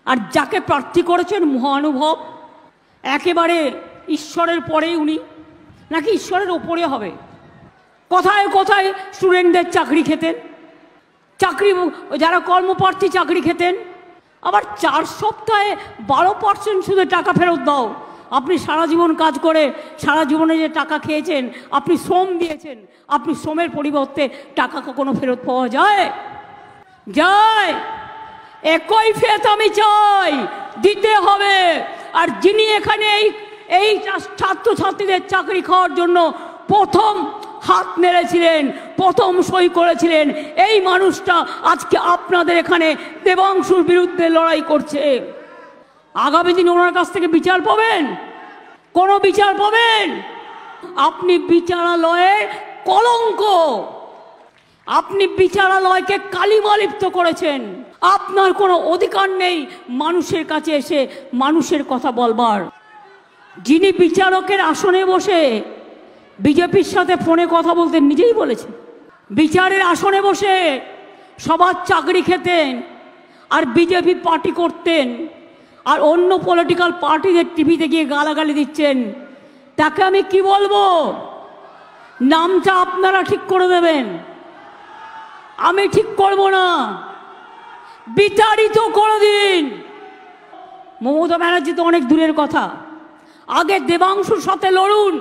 আর যাকে প্রার্থী করেছেন মহানুভব, একেবারে ঈশ্বরের পরেই উনি, নাকি ঈশ্বরের ওপরে হবে? কোথায় কোথায় স্টুডেন্টদের চাকরি খেতেন, চাকরি যারা কর্মপ্রার্থী চাকরি খেতেন, আবার 4 সপ্তাহে 12% শুধু টাকা ফেরত দাও। আপনি সারা জীবন কাজ করে সারা জীবনে যে টাকা খেয়েছেন, আপনি শ্রম দিয়েছেন, আপনি শ্রমের পরিবর্তে টাকা কখনো ফেরত পাওয়া যায়? যায়। একই ফেরত আমি চাই, দিতে হবে। আর যিনি এখানে এই ছাত্রছাত্রীদের চাকরি খাওয়ার জন্য প্রথম হাত নেড়েছিলেন, প্রথম সই করেছিলেন, এই মানুষটা আজকে আপনাদের এখানে দেবাংশুর বিরুদ্ধে লড়াই করছে। আগামী দিন ওনার কাছ থেকে বিচার পাবেন? কোনো বিচার পাবেন? আপনি বিচারালয়ের কলঙ্ক, আপনি বিচারালয়কে কালিমা লিপ্ত করেছেন। আপনার কোনো অধিকার নেই মানুষের কাছে এসে মানুষের কথা বলবার। যিনি বিচারকের আসনে বসে বিজেপির সাথে ফোনে কথা বলতেন, নিজেই বলেছেন, বিচারের আসনে বসে সবার চাকরি খেতেন আর বিজেপি পার্টি করতেন, আর অন্য পলিটিক্যাল পার্টিদের টিভিতে গিয়ে গালাগালি দিচ্ছেন, তাকে আমি কি বলবো? নামটা আপনারা ঠিক করে দেবেন, আমি ঠিক করব না। বিতাড়িত করে দিন। মমতা ব্যানার্জি তো অনেক দূরের কথা, আগে দেবাংশুর সাথে লড়ুন,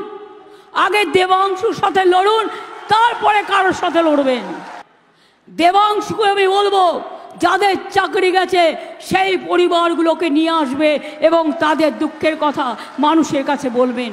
আগে দেবাংশুর সাথে লড়ুন, তারপরে কারোর সাথে লড়বেন। দেবাংশুকে আমি বলবো, যাদের চাকরি গেছে সেই পরিবারগুলোকে নিয়ে আসবে এবং তাদের দুঃখের কথা মানুষের কাছে বলবেন।